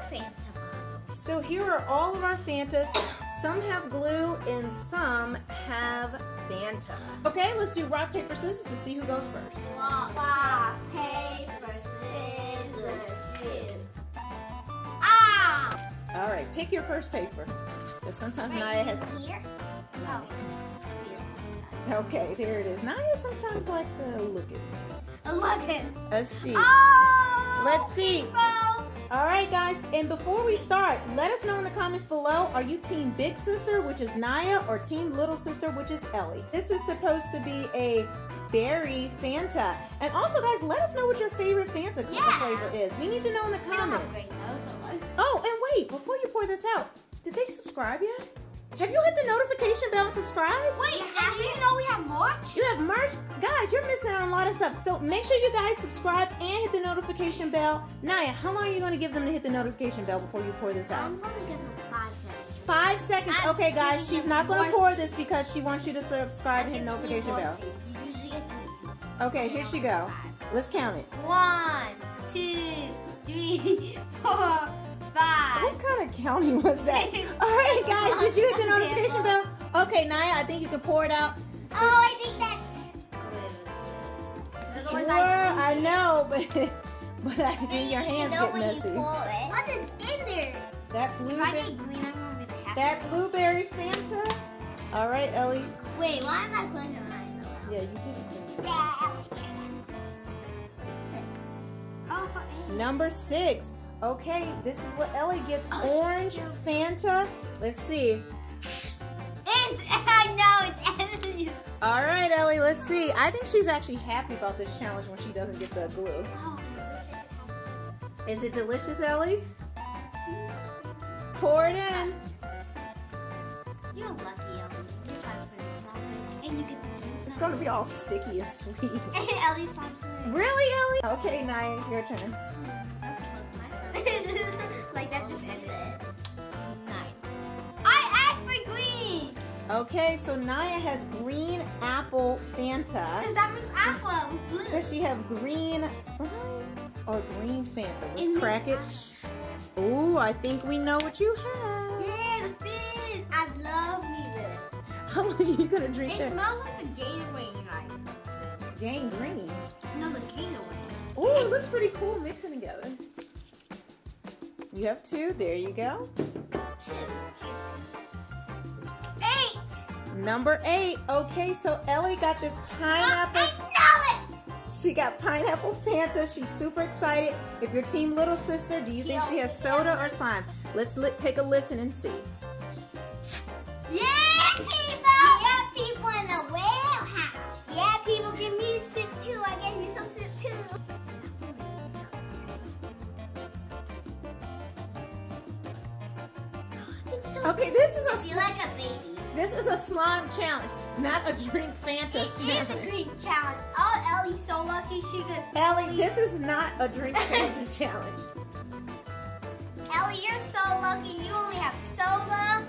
Fanta bottle. So here are all of our Fantas. Some have glue and some have Fanta. Okay, let's do rock, paper, scissors to see who goes first. Rock, paper, scissors, shoot. Ah! All right, pick your first paper. Because sometimes Naya has... Here? Oh, here. Okay, there it is. Naya sometimes likes to look at it. 11. Let's see. Oh! Let's see. People. All right, guys, and before we start, let us know in the comments below, are you Team Big Sister, which is Naya, or Team Little Sister, which is Ellie? This is supposed to be a berry Fanta. And also, guys, let us know what your favorite Fanta flavor is. We need to know in the comments. Oh, and wait, before you pour this out, did they subscribe yet? Have you hit the notification bell and subscribe? Wait, and do you know we have merch? You have merch? Guys, you're missing out on a lot of stuff. So make sure you guys subscribe and hit the notification bell. Naya, how long are you going to give them to hit the notification bell before you pour this out? I'm going to give them 5 seconds. 5 seconds. Okay, guys, she's not going to pour this because she wants you to subscribe and hit the notification bell. Okay, here she go. Let's count it. 1, 2, 3, 4, 5. What kind of counting was that? All right, guys, did you hit the notification bell? Okay, Naya, I think you can pour it out. Oh, I think that's... I know, but I think your hands get messy. What is in there? That blueberry Fanta. All right, Ellie. Wait, why am I closing my eyes? Yeah, you did it. Oh, Number 6. Okay, this is what Ellie gets. Orange Fanta. Let's see. I know, it's Ellie. All right, Ellie, let's see. I think she's actually happy about this challenge when she doesn't get the glue. Is it delicious, Ellie? Pour it in. You're lucky, Ellie. And you can It's going to be all sticky and sweet. Ellie stops. Really, Ellie? Okay, Naya, your turn. Like that just ended it. 9. I asked for green. Okay, so Naya has green apple Fanta. Because that means apple. Does she have green slime or green Fanta? Let's crack it. Ooh, I think we know what you have. Yeah, the fizz. I love me this. How long are you going to drink that? It smells like the Gatorade, right? Gangrene. No, the Gatorade. Ooh, it looks pretty cool mixing together. You have 2. There you go. 2. 8. Number 8. Okay, so Ellie got this pineapple. I know it! She got pineapple Fanta. She's super excited. If you're Team Little Sister, do you think she has soda or slime? Let's take a listen and see. Yeah, people! Yeah, people in the warehouse. Yeah, people, give me a sip too. I gave you some sip too. Okay, this is I feel like a baby. This is a slime challenge, not a drink Fanta This challenge. is a green challenge. Oh, Ellie's so lucky she gets. Ellie, this is not a drink Fanta challenge. Ellie, you're so lucky. You only have soda.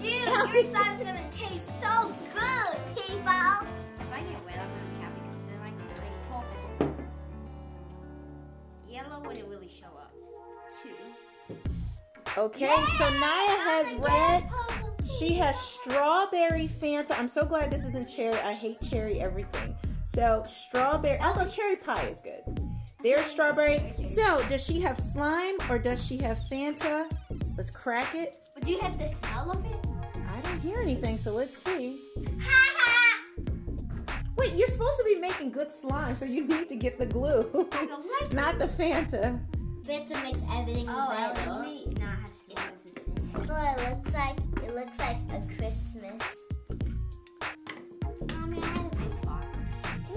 Dude, Ellie. your slime's gonna taste so good, people. If I get wet, I'm gonna be happy because then I can drink purple. Yellow wouldn't really show up. 2. Okay, so Naya has red. She has strawberry Fanta. I'm so glad this isn't cherry. I hate cherry everything. So strawberry, although cherry pie is good. There's strawberry. So does she have slime or does she have Fanta? Let's crack it. Do you have the smell of it? I don't hear anything, so let's see. Ha ha! Wait, you're supposed to be making good slime, so you need to get the glue, I don't like not the Fanta. Fanta makes everything better. Well, it looks like a Christmas. Mommy, I had a big fart.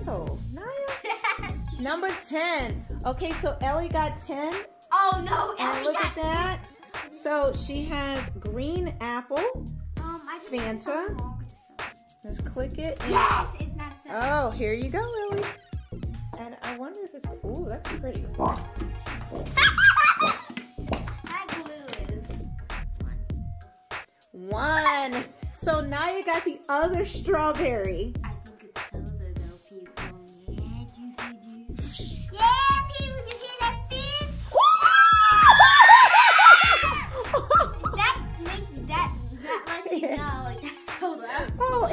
Ew, Naya. Number 10. Okay, so Ellie got 10. Oh no, And Ellie look got at that. So she has green apple I think there's Fanta. something wrong with this. Let's click it. And Yes, it's not so. oh, here you go, Ellie. And I wonder if it's, ooh, that's pretty. That glue is 1. So Naya got the other strawberry. I think it's soda though, people. Yeah, juicy juice. Yeah, people, you hear that fizz?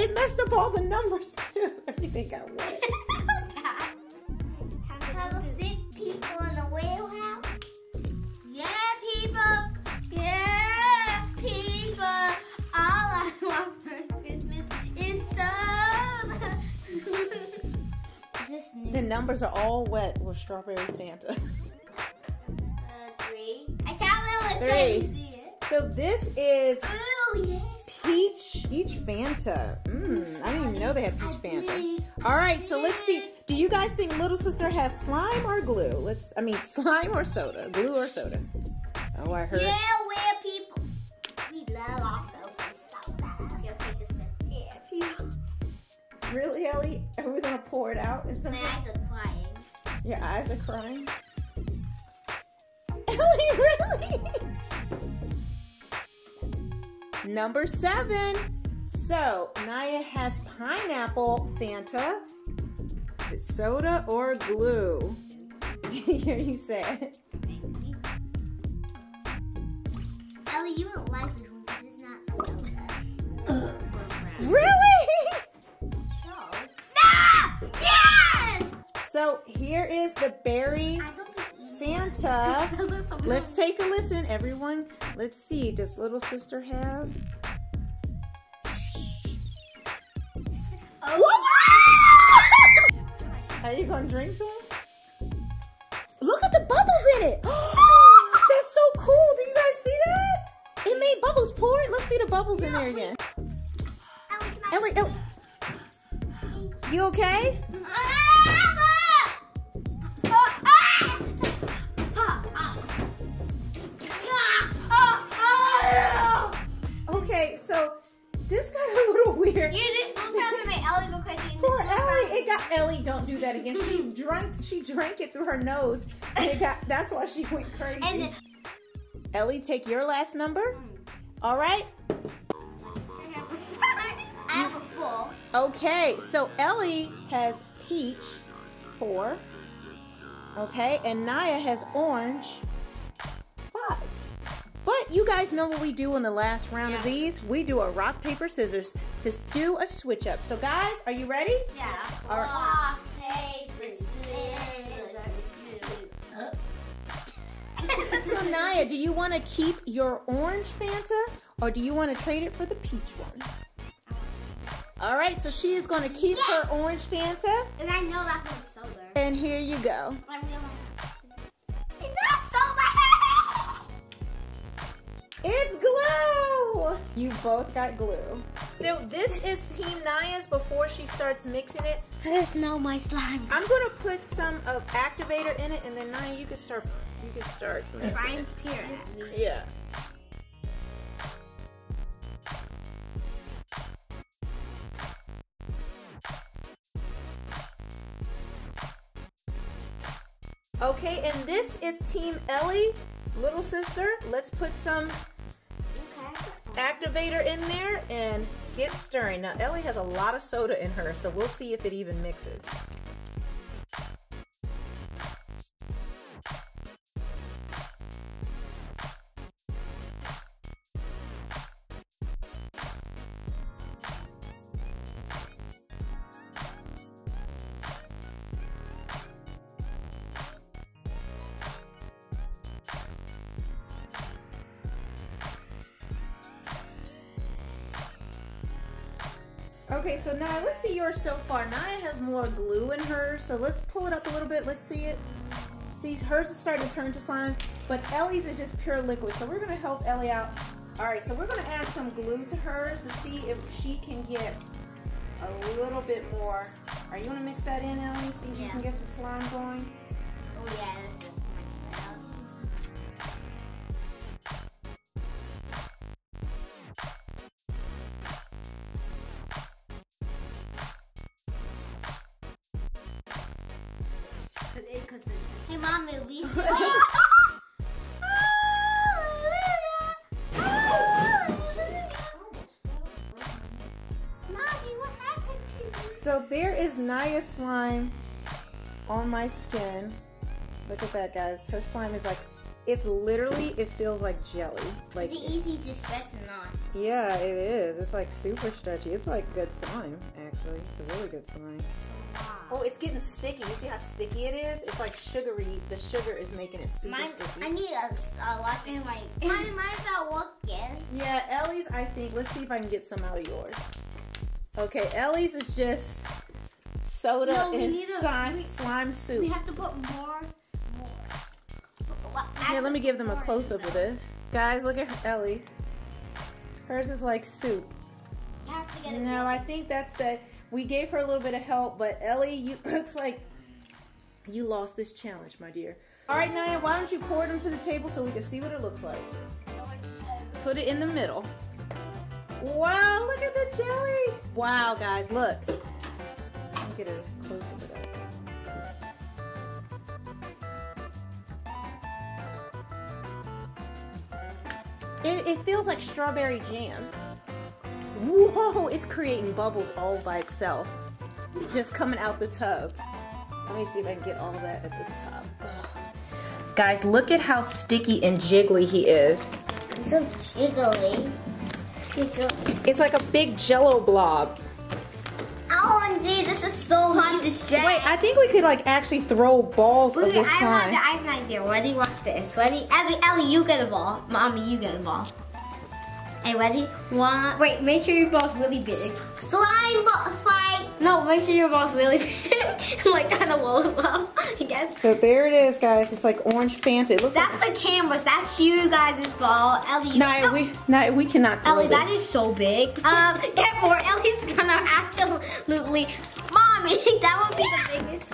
it messed up all the numbers too. Everything got wet. Time to sick people in the whale house. Yeah, people. Yeah, people. All I want for Christmas is some. Is this new? The numbers are all wet with strawberry Fanta. 3. I can't really 3. see it. So this is Oh, yes. peach Fanta. I didn't even know they had peach Fanta. All right, so let's see. Do you guys think little sister has slime or glue? Slime or soda? Glue or soda? Oh, I heard. Yeah, we're people. We love ourselves some soda. You'll take a sip. Yeah, people. Really, Ellie? Are we gonna pour it out? My eyes are crying. Your eyes are crying. Ellie, really? Number 7. So Naya has pineapple Fanta. Is it soda or glue? Here you say it. Ellie, you won't like this one because it's not soda. Really? So. No! Yes! So here is the berry I don't think Fanta. Let's take a listen, everyone. Let's see. Does little sister have? Are you gonna drink some? Look at the bubbles in it. That's so cool. Do you guys see that? It made bubbles. Pour it. Let's see the bubbles in there again. Ellie, you okay? Okay, so this got a little weird. You just will tell me make Ellie go crazy. Poor Ellie. Ellie, don't do that again. She drank it through her nose, and that's why she went crazy. And then, Ellie, take your last number. All right. I have a 4. Okay, so Ellie has peach, 4. Okay, and Naya has orange, 5. But you guys know what we do in the last round of these? We do a rock, paper, scissors to do a switch up. So guys, are you ready? Yeah. All right. Rock, paper, scissors. So Naya, do you want to keep your orange Fanta or do you want to trade it for the peach one? All right, so she is going to keep her orange Fanta. And I know that's one's soda. And here you go. It's not soda. It's glue! You both got glue. So this is Team Naya's before she starts mixing it. I can smell my slime. I'm going to put some of activator in it and then Naya, you can start mixing it. Yeah. Okay, and this is Team Ellie, little sister. Let's put some activator in there and get stirring. Now, Ellie has a lot of soda in her, so we'll see if it even mixes. Okay, so now let's see yours so far. Naya has more glue in hers, so let's pull it up a little bit. Let's see it. See, hers is starting to turn to slime, but Ellie's is just pure liquid. So we're going to help Ellie out. All right, so we're going to add some glue to hers to see if she can get a little bit more. All right, you want to mix that in, Ellie? See if you can get some slime going? Oh, yeah, this is much better. Hey, Mommy, we should. So there is Naya's slime on my skin. Look at that, guys. Her slime is like, It's literally, it feels like jelly. Like, it's easy to stretch and not. Yeah, it is. It's like super stretchy. It's like good slime, actually. It's a really good slime. Oh, it's getting sticky. You see how sticky it is? It's like sugary. The sugar is making it super sticky. I need a lot of my. Mine's not working. Yeah, Ellie's, I think. Let's see if I can get some out of yours. Okay, Ellie's is just soda and slime soup. We have to put more. Here, let me give them a close-up of this. Guys, look at Ellie's. Hers is like soup. You have to get it. No, I think that's the... We gave her a little bit of help, but Ellie, you looks like you lost this challenge, my dear. All right, Naya, why don't you pour them to the table so we can see what it looks like? Put it in the middle. Wow, look at the jelly. Wow, guys, look. Let me get a close-up of that. It feels like strawberry jam. Whoa, it's creating bubbles all by itself. Just coming out the tub. Let me see if I can get all that at the top. Ugh. Guys, look at how sticky and jiggly he is. It's so jiggly. It's like a big jello blob. OMG, this is so hard to stretch. Wait, I think we could like actually throw balls of this slime. I have an idea. Ready? Watch this. Ready? Ellie, you get a ball. Mommy, you get a ball. Hey, ready? One. Wait, make sure your ball's really big. Slime ball fight. No, make sure your ball's really big. Like kind of rolls up, I guess. So there it is, guys. It's like orange Fanta. It looks That's like the canvas. That's you guys' ball. Ellie, Naya, we cannot throw Ellie, this. that is so big. Get more. Ellie's gonna absolutely. Mommy, that would be the biggest.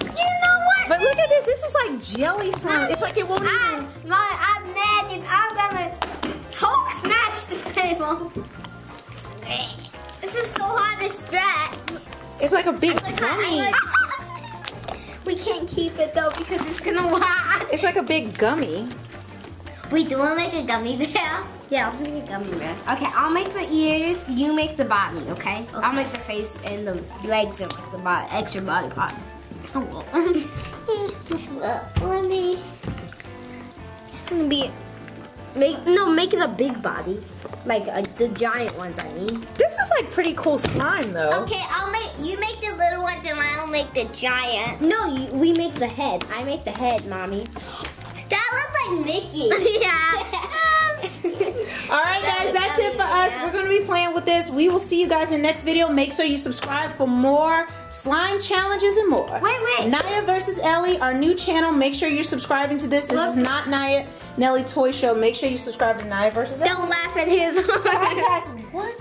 You know what? But look at this. This is like jelly slime. It's like it won't even. I'm mad and I'm gonna Hulk smash this table. This is so hard to stretch. It's like a big gummy. We can't keep it though because it's gonna rot. It's like a big gummy. Wait, do you want to make a gummy bear? Yeah, I'll make a gummy bear. Okay, I'll make the ears, you make the body, okay? I'll make the face and the legs and like the extra body part. Oh, well. Let me... It's gonna be... Make it a big body. Like the giant ones, I mean. This is like pretty cool slime though. Okay, you make the little ones and I'll make the giant. No, we make the head. I make the head, Mommy. That looks like Mickey. Yeah. All right, guys, that's it for us. We're going to be playing with this. We will see you guys in the next video. Make sure you subscribe for more slime challenges and more. Wait. Naya versus Ellie, our new channel. Make sure you're subscribing to this. This is not Naya Nelly Toy Show. Make sure you subscribe to Naya versus Ellie. Don't laugh at his. All right, guys, what?